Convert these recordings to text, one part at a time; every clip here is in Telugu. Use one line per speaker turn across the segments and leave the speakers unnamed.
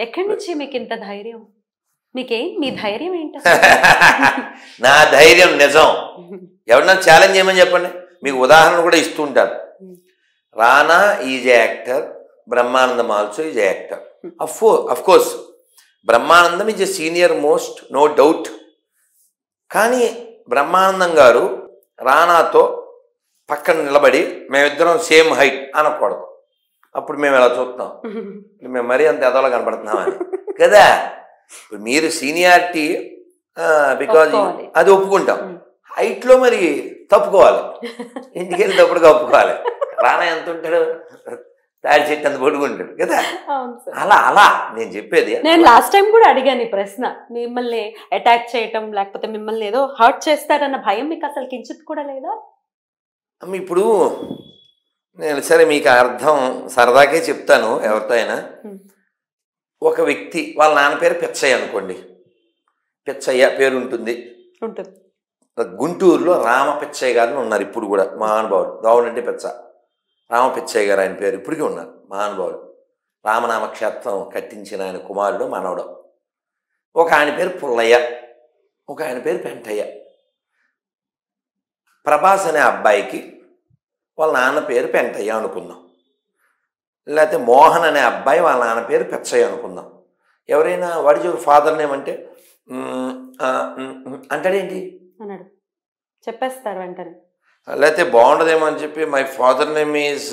ఎక్కడి నుంచి మీకు ఇంత ధైర్యం? మీ ధైర్యం ఏంటి?
నా ధైర్యం నిజం. ఎవరన్నా ఛాలెంజ్ చేయమని చెప్పండి, మీకు ఉదాహరణ కూడా ఇస్తూ ఉంటారు. Rana is a actor, Brahmanandam also is a actor. Of course Brahmanandam is a senior most, no doubt. కానీ బ్రహ్మానందం గారు రానాతో పక్కన నిలబడి మేమిద్దరం సేమ్ హైట్ అనకూడదు. అప్పుడు మేము ఎలా చూస్తాం, మేము మరీ అంత ఎదవలా కనపడుతున్నామని కదా. ఇప్పుడు మీరు సీనియారిటీ బికాజ్ అది ఒప్పుకుంటాం, హైట్లో మరి తప్పుకోవాలి, ఇంటికి వెళ్ళి తప్పుడు ఒప్పుకోవాలి. రానా ఎంత ఉంటాడు, తాడి చెట్టు అంత పొడుగుంటాడు కదా. అలా అలా నేను చెప్పేది.
నేను లాస్ట్ టైం కూడా అడిగాను ఈ ప్రశ్న, మిమ్మల్ని అటాక్ చేయటం లేకపోతే మిమ్మల్ని ఏదో హర్ట్ చేస్తారన్న భయం మీకు అసలు కించిత్ కూడా లేదా?
ఇప్పుడు నేను సరే మీకు అర్థం సరదాకే చెప్తాను. ఎవరితో అయినా ఒక వ్యక్తి వాళ్ళ నాన్న పేరు పిచ్చయ్య అనుకోండి, పిచ్చయ్య పేరు ఉంటుంది. గుంటూరులో రామ పిచ్చయ్య గారిని ఉన్నారు ఇప్పుడు కూడా, మహానుభావుడు. దావుడు అంటే పిచ్చ, రామ పిచ్చయ్య గారు ఆయన పేరు ఇప్పటికీ ఉన్నారు, మహానుభావుడు. రామనామక్షేత్రం కట్టించిన ఆయన కుమారుడు మనవడు. ఒక ఆయన పేరు పుల్లయ్య, ఒక ఆయన పేరు పెంటయ్య. ప్రభాస్ అనే అబ్బాయికి వాళ్ళ నాన్న పేరు పెంటయ్య అనుకుందాం, లేకపోతే మోహన్ అనే అబ్బాయి వాళ్ళ నాన్న పేరు పిచ్చయ్య అనుకుందాం. ఎవరైనా వాడి యువర్ ఫాదర్ నేమ్ అంటే అంటాడేంటి
అన్నాడు, చెప్పేస్తారు వెంటనే.
లేకపోతే బాగుండదేమో అని చెప్పి my father name is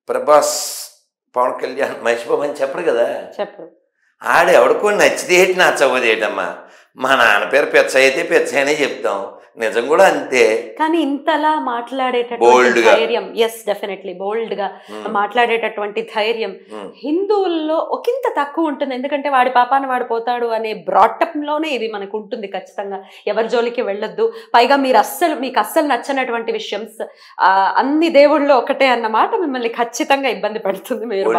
Prabhas, Pawan Kalyan, Mahesh Babu అని చెప్పరు కదా.
చెప్పరు.
ఆడు ఎవడికో నచ్చితే ఏంటి నచ్చబోదు ఏంటమ్మా. మా నాన్న పేరు పిచ్చయ్య అయితే పిచ్చయ్యనే చెప్తాం, నిజం కూడా అంతే.
కానీ ఇంతలా మాట్లాడేటటువంటి ధైర్యం, ఎస్ డెఫినెట్లీ బోల్డ్ గా మాట్లాడేటటువంటి ధైర్యం హిందువుల్లో ఒకంత తక్కువ ఉంటుంది. ఎందుకంటే వాడి పాపాన వాడు పోతాడు అనే బ్రాటప్ లోనే ఇది మనకు ఉంటుంది ఖచ్చితంగా. ఎవరి జోలికి వెళ్ళొద్దు. పైగా మీకు అస్సలు నచ్చనటువంటి విషయం అన్ని దేవుళ్ళు ఒకటే అన్నమాట మిమ్మల్ని ఖచ్చితంగా ఇబ్బంది పడుతుంది. మీరు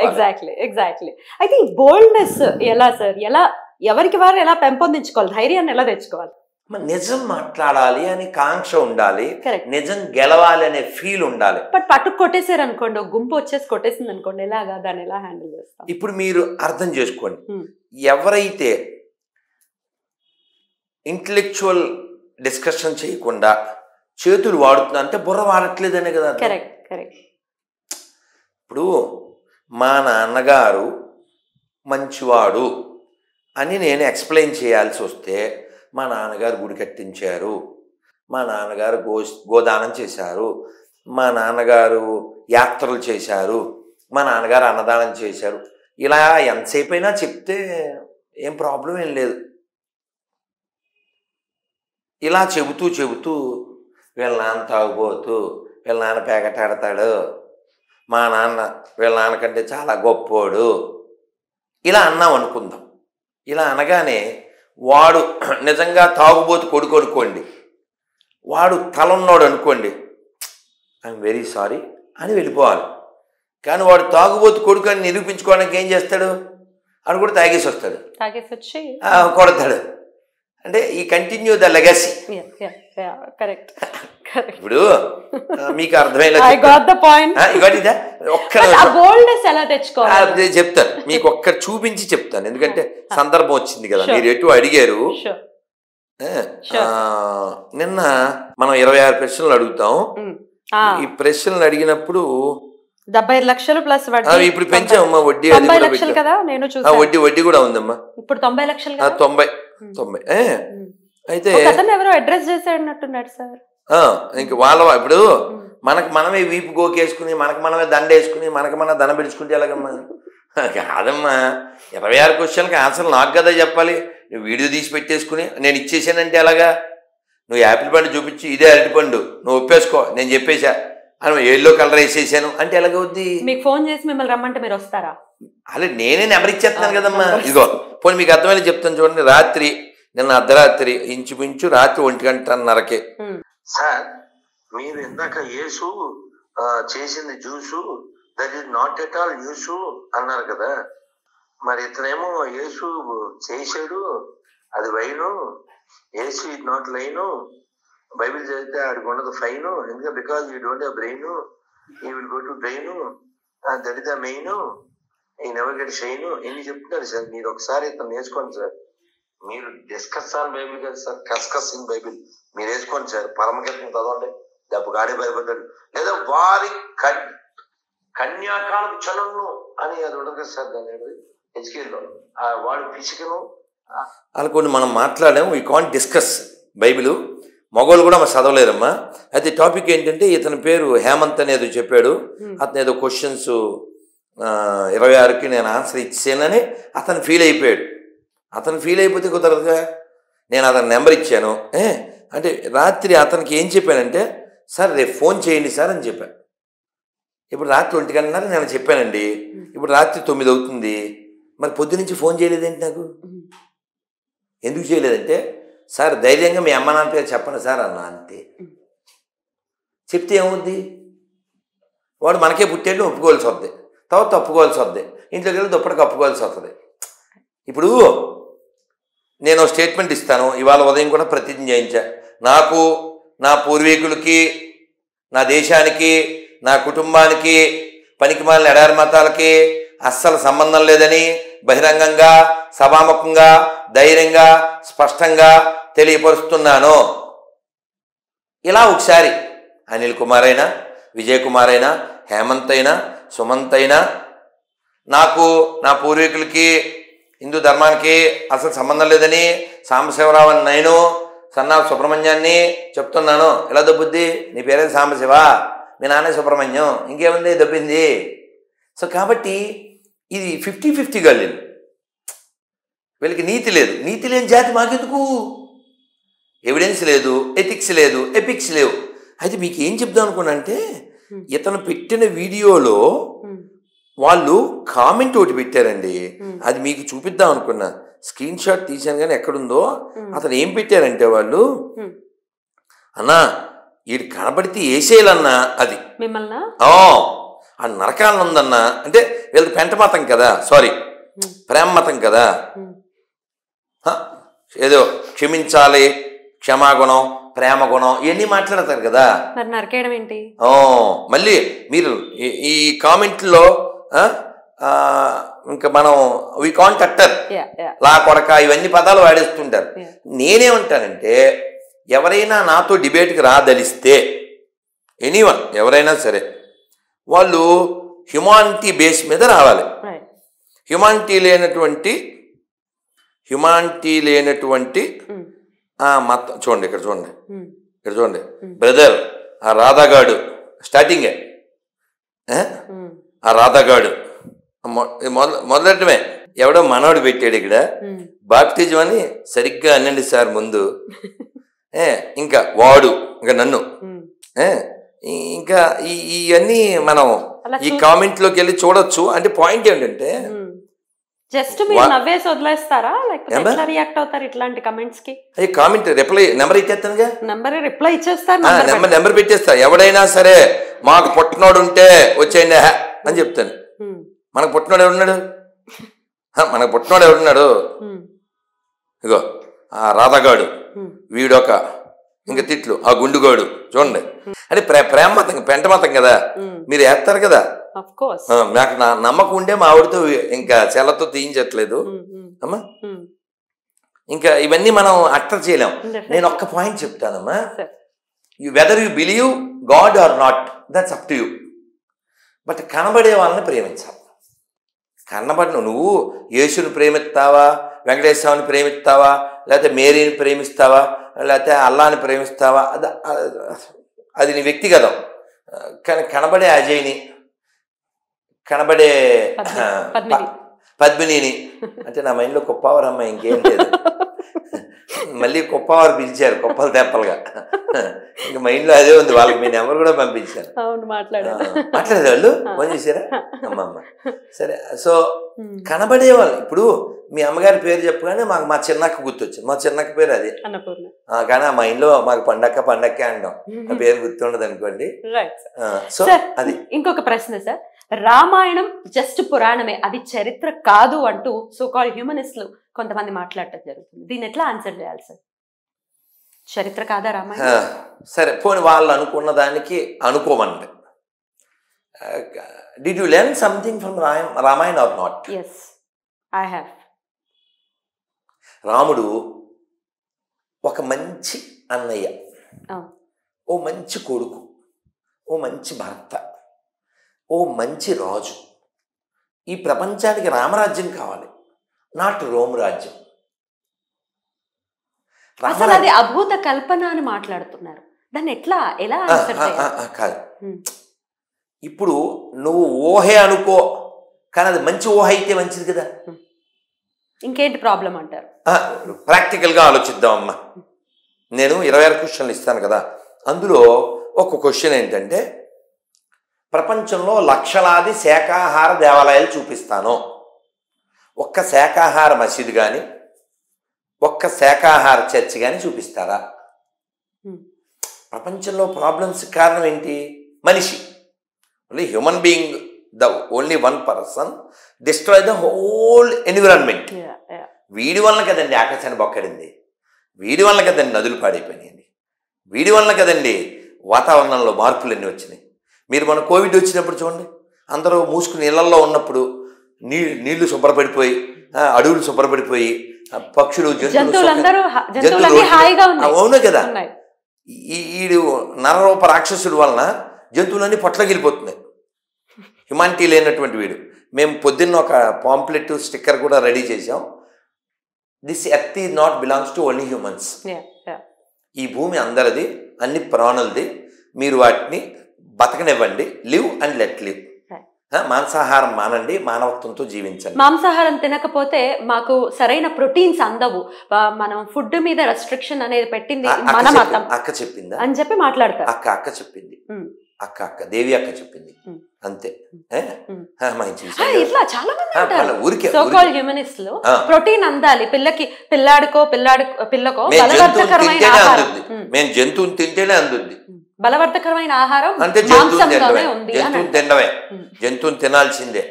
ఎగ్జాక్ట్లీ. అయితే ఈ బోల్డ్నెస్ ఎలా సార్, ఎవరికి వారు ఎలా పెంపొందించుకోవాలి, ధైర్యాన్ని ఎలా తెచ్చుకోవాలి?
నిజం మాట్లాడాలి అని కాంక్ష ఉండాలి, నిజం గెలవాలి అనే ఫీల్ ఉండాలి.
బట్ పట్టుకు కొట్టేసారు అనుకోండి, గుంపు వచ్చేసి కొట్టేసింది అనుకోండి, ఎలాగా దాన్ని ఎలా హ్యాండిల్ చేస్తాం?
ఇప్పుడు మీరు అర్థం చేసుకోండి, ఎవరైతే ఇంటలెక్చువల్ డిస్కషన్ చేయకుండా చేతులు వాడుతున్నా అంటే బుర్ర వాడట్లేదనే కదా.
కరెక్ట్.
ఇప్పుడు మా నాన్నగారు మంచివాడు అని నేను ఎక్స్ప్లెయిన్ చేయాల్సి వస్తే, మా నాన్నగారు గుడి కట్టించారు, మా నాన్నగారు గోదానం చేశారు, మా నాన్నగారు యాత్రలు చేశారు, మా నాన్నగారు అన్నదానం చేశారు, ఇలా ఎంతసేపు అయినా చెప్తే ఏం ప్రాబ్లం ఏం లేదు. ఇలా చెబుతూ వీళ్ళ నాన్న తాగుబోతూ, వీళ్ళ నాన్న పేకటాడతాడు, మా నాన్న వీళ్ళ నాన్నకంటే చాలా గొప్పోడు, ఇలా అన్నాం అనుకుందాం. ఇలా అనగానే వాడు నిజంగా తాగుబోతు కొడుకు అనుకోండి, వాడు తలన్నాడు అనుకోండి, ఐఎమ్ వెరీ సారీ అని వెళ్ళిపోవాలి. కానీ వాడు తాగుబోతు కొడుకు అని నిరూపించుకోవడానికి ఏం చేస్తాడు, వాడు కూడా తాగేసి వస్తాడు, కొడతాడు. అంటే ఈ కంటిన్యూ ద లెగసీ. ఇప్పుడు మీకు అర్థమైనా చెప్తాను, మీకు ఒక్కటి చూపించి చెప్తాను, ఎందుకంటే సందర్భం వచ్చింది కదా, మీరు ఎటు అడిగారు. నిన్న మనం 26 ప్రశ్నలు అడుగుతాం. ఈ ప్రశ్నలు అడిగినప్పుడు
75 లక్షలు ప్లస్
ఇప్పుడు పెంచామమ్మా వడ్డీ, వడ్డీ కూడా ఉందమ్మా.
ఇప్పుడు 90 లక్షలు,
90 అయితే
ఎవరో అడ్రస్ చేసాడున్నట్టున్నాడు సార్.
ఇంక వాళ్ళ ఇప్పుడు మనమే వీపు గోకేసుకుని, మనమే దండ వేసుకుని, మన దండ పెడుచుకుంటే ఎలాగమ్మా? కాదమ్మా, 26 క్వశ్చన్కి ఆన్సర్ నాకు కదా చెప్పాలి. నువ్వు వీడియో తీసి పెట్టేసుకుని నేను ఇచ్చేసానంటే ఎలాగా? నువ్వు యాపిల్ పండు చూపించి ఇదే అరటిపండు నువ్వు ఒప్పేసుకో నేను చెప్పేశా అని ఎల్లో కలర్ వేసేసాను అంటే ఎలాగవుద్ది?
మీకు ఫోన్ చేసి మిమ్మల్ని రమ్మంటే మీరు వస్తారా?
అలా నేనే నెంబర్ ఇచ్చేస్తున్నాను కదమ్మా. ఇదిగో పోనీ మీకు అర్థమైనా చెప్తాను చూడండి. రాత్రి నిన్న అర్ధరాత్రి ఇంచుమించు రాత్రి 1:30కే.
సార్ మీరు ఇందాక యేసు చేసింది juice, that is not at all use అన్నారు కదా. మరి ఇతనేమో యేసు చేశాడు, అది wine, Yesu is not line, Bible చదివితే ఆడికి ఉండదు ఫైను, ఎందుకంటే because you don't have brain, you will go to brain, that is the main. He never get shine ఎన్ని చెప్తున్నారు సార్. మీరు ఒకసారి ఇతను నేర్చుకోండి సార్. మీరు డిస్కస్ ఆన్ బైబిల్ కదా సార్, కస్కస్ ఇన్ బైబిల్ మీరు వేసుకోండి సార్. పరమగీతం చదవండి, దెబ్బ గాడి భయపడ్డాడు. లేదా వారి కన్యాకాలం చనును అని అది ఉండదు కదా సార్. దాని హెచ్కేల్లో వాడు పిసికను
అలా కొన్ని మనం మాట్లాడాము. We can't discuss Bible. మగవాళ్ళు కూడా మనం చదవలేరమ్మా. అయితే టాపిక్ ఏంటంటే ఇతని పేరు హేమంత్ అనేది చెప్పాడు. అతను ఏదో క్వశ్చన్స్ 26కి నేను ఆన్సర్ ఇచ్చానని అతను ఫీల్ అయిపోయాడు. అతను ఫీల్ అయిపోతే కుదరదుగా. నేను అతని నెంబర్ ఇచ్చాను. అంటే రాత్రి అతనికి ఏం చెప్పానంటే, సార్ రేపు ఫోన్ చేయండి సార్ అని చెప్పాను. ఇప్పుడు రాత్రి 1 గంటన్నర నేను చెప్పానండి. ఇప్పుడు రాత్రి 9 అవుతుంది. మరి పొద్దు నుంచి ఫోన్ చేయలేదేంటి నాకు? ఎందుకు చేయలేదంటే, సార్ ధైర్యంగా మీ అమ్మ నాన్న పేరు చెప్పండి సార్ అన్నా. అంతే. చెప్తే ఏముంది? వాడు మనకే పుట్టేళ్ళు ఒప్పుకోవాల్సి వద్ది, తర్వాత తప్పుకోవాల్సి వద్ది, ఇంట్లోకి వెళ్ళి దుప్పటికి కప్పుకోవాల్సి వస్తుంది. ఇప్పుడు నేను స్టేట్మెంట్ ఇస్తాను. ఇవాళ ఉదయం కూడా ప్రతిజ్ఞ చేయించా. నాకు, నా పూర్వీకులకి, నా దేశానికి, నా కుటుంబానికి, పనికిమాలిన ఎడారి మతాలకి అస్సలు సంబంధం లేదని బహిరంగంగా, సభాముఖంగా, ధైర్యంగా, స్పష్టంగా తెలియపరుస్తున్నాను. ఇలా ఒకసారి అనిల్ కుమార్ అయినా, విజయ్ కుమార్ అయినా, హేమంత్ అయినా, సుమంత్ అయినా, నాకు, నా పూర్వీకులకి, హిందూ ధర్మానికి అసలు సంబంధం లేదని సాంబశివరావు అని నేను సన్నాఫ్ సుబ్రహ్మణ్యాన్ని చెప్తున్నాను. ఎలా దొబ్బుద్ది? నీ పేరేది సాంబశివ, మీ నాన్నే సుబ్రహ్మణ్యం, ఇంకేముంది దొబ్బింది. సో కాబట్టి ఇది 50-50 గల్లీలు. వీళ్ళకి నీతి లేదు. నీతి లేని జాతి మాకెందుకు? ఎవిడెన్స్ లేదు, ఎథిక్స్ లేదు, ఎపిక్స్ లేవు. అయితే మీకు ఏం చెప్దాం అనుకున్నా అంటే, ఇతను పెట్టిన వీడియోలో వాళ్ళు కామెంట్ ఒకటి పెట్టారండి. అది మీకు చూపిద్దాం అనుకున్నా. స్క్రీన్ షాట్ తీశాను కానీ ఎక్కడుందో. అతను ఏం పెట్టారంటే, వాళ్ళు అన్నా వీడు కనబడితే వేసేయాలన్నా, అది
మిమ్మల్ని
ఆ నరకాలను ఉందన్నా. అంటే వీళ్ళది పెంట మతం కదా, సారీ ప్రేమ మతం కదా. ఏదో క్షమించాలి, క్షమాగుణం, ప్రేమ గుణం ఇవన్నీ మాట్లాడతారు కదా.
నరకేయడం ఏంటి?
మళ్ళీ మీరు ఈ కామెంట్లో ఇంకా మనం వి కాంట్ అట్టర్, లా కొడక, ఇవన్నీ పదాలు వాడేస్తుంటారు. నేనేమంటానంటే, ఎవరైనా నాతో డిబేట్కి రాదలిస్తే, ఎనీవన్ ఎవరైనా సరే, వాళ్ళు హ్యుమానిటీ బేస్ మీద రావాలి. హ్యుమానిటీ లేనటువంటి మతం చూడండి, ఇక్కడ చూడండి బ్రదర్, ఆ రాధాగాడు స్టార్టింగే, ఆ రాధాగాడు మొదలటమే ఎవడో మనవాడు పెట్టాడు ఇక్కడ బాప్టిజం అని. సరిగ్గా అనండి సార్ ముందు. ఇంకా వాడు, ఇంకా నన్ను, ఇంకా ఇవన్నీ మనం ఈ కామెంట్లోకి వెళ్ళి చూడొచ్చు. అంటే పాయింట్ ఏంటంటే,
జస్ట్ మీరు నవ్వేసి వదిలేస్తారా, లేకపోతే ఎట్లా రియాక్ట్ అవుతారు ఇట్లాంటి కమెంట్స్ కి?
కామెంట్ రిప్లై నెంబర్ ఇచ్చేస్తానుగా,
రిప్లై ఇచ్చేస్తారు,
నెంబర్ పెట్టేస్తా. ఎవడైనా సరే మాకు పుట్టినోడు ఉంటే వచ్చేయండి అని చెప్తాను. మనకు పుట్టినోడు ఎవడున్నాడు? మనకు పుట్టినోడు ఎవడున్నాడు? ఇగో ఆ రాధాగాడు, వీడొక, ఇంకా తిట్లు ఆ గుండుగాడు. చూడండి, అంటే ప్రేమ మతం, పెంట మతం కదా, మీరు వేస్తారు కదా. నాకు నా నమ్మకం ఉండే మా ఆవిడతో ఇంకా చెల్లతో తీయించట్లేదు అమ్మా. ఇంకా ఇవన్నీ మనం అట్టర్ చేయలేం. నేను ఒక్క పాయింట్ చెప్తానమ్మా. Whether you believe God or not, that's up to you. But కనబడే వాళ్ళని ప్రేమించాలి. కనబడిన నువ్వు యేసుని ప్రేమిస్తావా, వెంకటేశ్వరుని ప్రేమిస్తావా, లేకపోతే మేరీని ప్రేమిస్తావా, లేకపోతే అల్లాని ప్రేమిస్తావా, అది నీ వ్యక్తిగతం. కానీ కనబడే అజయ్ని, కనబడే పద్మినిని, అంటే నా మైండ్లో కుప్పవారు అమ్మాయి, ఇంకేం లేదు. మళ్ళీ కుప్పవారు పిలిచారు కుప్పలు తెప్పలుగా. ఇంక మైండ్లో అదే ఉంది. వాళ్ళకి మీ నెంబర్ కూడా పంపించారు. మాట్లాడేది వాళ్ళు ఫోన్ చేశారా? అమ్మమ్మ సరే. సో కనబడే వాళ్ళు, ఇప్పుడు మీ అమ్మగారి పేరు చెప్పగానే మాకు మా చిన్నక్క గుర్తొచ్చింది. మా చిన్నక్క పేరు అది. కానీ ఆ మైండ్లో మాకు పండక్కే అంటాం, ఆ పేరు గుర్తుండదు అనుకోండి. సో అది.
ఇంకొక ప్రశ్న సార్, రామాయణం జస్ట్ పురాణమే, అది చరిత్ర కాదు అంటూ సో కాల్ హ్యూమనిస్టులు కొంతమంది మాట్లాడటం జరుగుతుంది. దీన్ని ఎట్లా ఆన్సర్ చేయాలి సార్? చరిత్ర కాదా రామాయణం?
సరే పోనీ వాళ్ళు అనుకున్న దానికి అనుకోమండి. Did you learn something from Ramayana or not?
Yes, I have.
రాముడు ఒక మంచి అన్నయ్య,
Oh.
ఓ మంచి కొడుకు, ఓ మంచి భర్త, ఓ మంచి రాజు. ఈ ప్రపంచానికి రామరాజ్యం కావాలి, నాట్ రోమ్ రాజ్యం.
అసలు అది అభూత కల్పన అని మాట్లాడుతున్నారు. దాన్ని ఎలా ఆన్సర్ చేయాలి?
కాదు, ఇప్పుడు నువ్వు ఊహే అనుకో, కానీ అది మంచి ఊహ అయితే మంచిది కదా.
ఇంకేంటి ప్రాబ్లం అంటారు?
ప్రాక్టికల్గా ఆలోచిద్దాం అమ్మా. నేను 26 క్వశ్చన్లు ఇస్తాను కదా, అందులో ఒక క్వశ్చన్ ఏంటంటే, ప్రపంచంలో లక్షలాది శాకాహార దేవాలయాలు చూపిస్తాను, ఒక్క శాకాహార మసీదు కానీ ఒక్క శాకాహార చర్చ్ కానీ చూపిస్తారా? ప్రపంచంలో ప్రాబ్లమ్స్ కారణం ఏంటి? మనిషి. Only human being, the only one person destroy the whole environment. వీడి వల్ల కదండి ఆకాశాన్ని బొక్కడింది, వీడి వల్ల కదండి నదులు పాడైపోయినాయండి, వీడి వల్ల కదండి వాతావరణంలో మార్పులు అన్నీ వచ్చినాయి. మీరు మన కోవిడ్ వచ్చినప్పుడు చూడండి, అందరూ మూసుకుని ఇళ్లల్లో ఉన్నప్పుడు నీళ్లు శుభ్రపడిపోయి, అడవులు శుభ్రపడిపోయి, పక్షులు జంతువులు అవును కదా. ఈడు నరరూప రాక్షసుడు వలన జంతువులన్నీ పొట్లగిలిపోతున్నాయి. హ్యుమానిటీ లేనటువంటి వీడు. మేము పొద్దున్న ఒక పాంప్లెట్ స్టిక్కర్ కూడా రెడీ చేసాం, this earth is not belongs to only humans. ఈ భూమి అందరిది, అన్ని ప్రాణులది, మీరు వాటిని బతకనివ్వండి, లివ్ అండ్ లెట్ లివ్. మాంసాహారం మానండి, మానవత్వంతో జీవించండి.
మాంసాహారం తినకపోతే మాకు సరైన ప్రోటీన్స్ అందవు, మనం ఫుడ్ మీద రెస్ట్రిక్షన్ అనేది పెట్టింది మన మతం
అక్క చెప్పిందా
అని చెప్పి మాట్లాడతారు.
అక్క చెప్పింది, అక్క దేవి అక్క చెప్పింది అంతే.
ఇట్లా చాలా మంది సో కాల్డ్ హ్యూమనిస్టులు ప్రోటీన్ అందాలి పిల్లకి, పిల్లకో బలవర్ధకరమైన ఆహారం,
మేము జంతువుని తింటేనే అందుద్ది,
బలవర్ధకరమైన ఆహారం
అంటే జంతువుని తినడమే, జంతువుని తినాల్సిందే.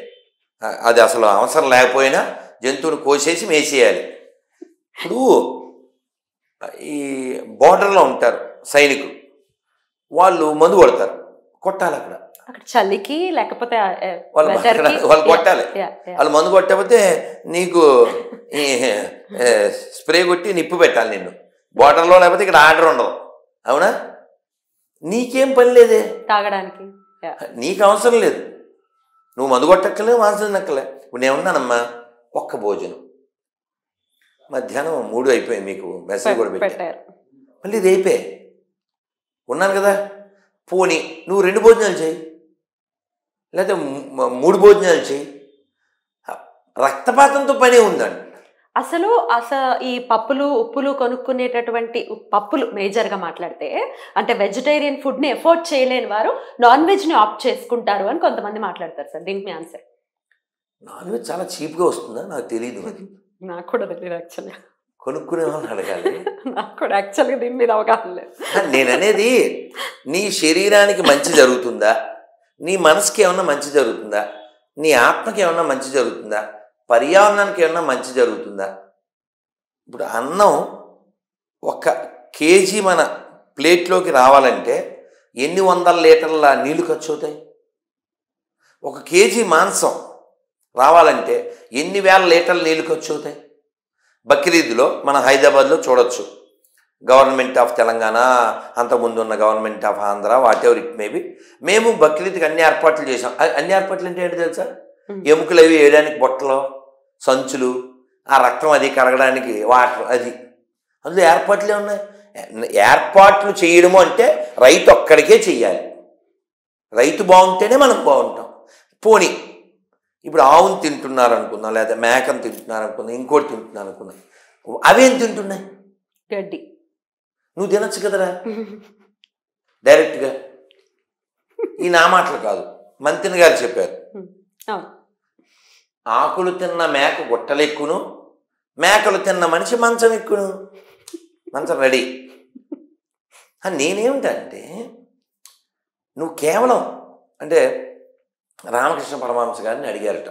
అది అసలు అవసరం లేకపోయినా జంతువుని కోసేసి మేసేయాలి. ఇప్పుడు ఈ బోర్డర్లో ఉంటారు సైనికులు, వాళ్ళు మందు కొడతారు, కొట్టాలి అక్కడ
చలికి, లేకపోతే
వాళ్ళు కొట్టాలి. వాళ్ళు మందు కొట్టకపోతే నీకు స్ప్రే కొట్టి నిప్పు పెట్టాలి నిన్ను బోర్డర్లో, లేకపోతే ఇక్కడ ఆర్డర్ ఉండదు. అవునా? నీకేం పని లేదే తాగడానికి, నీకు అవసరం లేదు, నువ్వు మందు కొట్టక్కలే, మాంసం నక్కలే. ఇప్పుడు నేను ఉన్నానమ్మా, ఒక్క భోజనం మధ్యాహ్నం 3 అయిపోయింది, మీకు మెసేజ్ కూడా పెట్టారు, మళ్ళీ రేపే ఉన్నాను కదా. పోనీ నువ్వు 2 భోజనాలు చేయి, లేకపోతే 3 భోజనాలు చేయి, రక్తపాతంతో పనే ఉందండి.
అసలు ఈ పప్పులు ఉప్పులు కొనుక్కునేటటువంటి పప్పులు మేజర్గా మాట్లాడితే, అంటే వెజిటేరియన్ ఫుడ్ని ఎఫోర్డ్ చేయలేని వారు నాన్ వెజ్ని ఆప్ట్ చేసుకుంటారు అని కొంతమంది మాట్లాడతారు సార్. దీనికి మీ ఆన్సర్?
నాన్ వెజ్ చాలా చీప్గా వస్తుందా నాకు తెలియదు,
నాకు కూడా తెలియదు యాక్చువల్గా,
కొనుక్కునే వాళ్ళని అడగాలి.
నాకు కూడా యాక్చువల్గా దీని మీద అవగాహన లేదు.
నేను అనేది, నీ శరీరానికి మంచి జరుగుతుందా, నీ మనసుకి ఏమన్నా మంచి జరుగుతుందా, నీ ఆత్మకి ఏమన్నా మంచి జరుగుతుందా, పర్యావరణానికి ఏమన్నా మంచి జరుగుతుందా? ఇప్పుడు అన్నం 1 కేజీ మన ప్లేట్లోకి రావాలంటే ఎన్ని 100 లీటర్ల నీళ్లు ఖర్చు అవుతాయి? 1 కేజీ మాంసం రావాలంటే ఎన్ని వేల లీటర్ల నీళ్లు ఖర్చు అవుతాయి? బక్రీద్లో మన హైదరాబాద్లో చూడొచ్చు, గవర్నమెంట్ ఆఫ్ తెలంగాణ, అంతకుముందు ఉన్న government of Andhra, what ever it maybe, మేము బక్రీద్కి అన్ని ఏర్పాట్లు చేసాం. అన్ని ఏర్పాట్లు అంటే ఏంటి తెలుసా? ఎముకలు అవి వేయడానికి బొట్టలు, సంచులు, ఆ రక్తం అది కరగడానికి వాటర్, అది అందులో ఏర్పాట్లే ఉన్నాయి. ఏర్పాట్లు చేయడము అంటే రైతు ఒక్కడికే చెయ్యాలి, రైతు బాగుంటేనే మనం బాగుంటాం. పోనీ ఇప్పుడు ఆవును తింటున్నారు అనుకుందాం, లేదా మేకను తింటున్నారు అనుకుందాం, ఇంకోటి తింటున్నారు అనుకుందాం, అవేం తింటున్నాయి?
గడ్డి.
నువ్వు తినచ్చు కదరా డైరెక్ట్గా. ఈ నా మాటలు కాదు, మంత్రి గారు చెప్పారు, ఆకులు తిన్న మేక గుట్టలెక్కును, మేకలు తిన్న మనిషి మంచం ఎక్కును. మంచం రెడీ. నేనేమిటంటే, నువ్వు కేవలం అంటే రామకృష్ణ పరమహంస గారిని అడిగారట,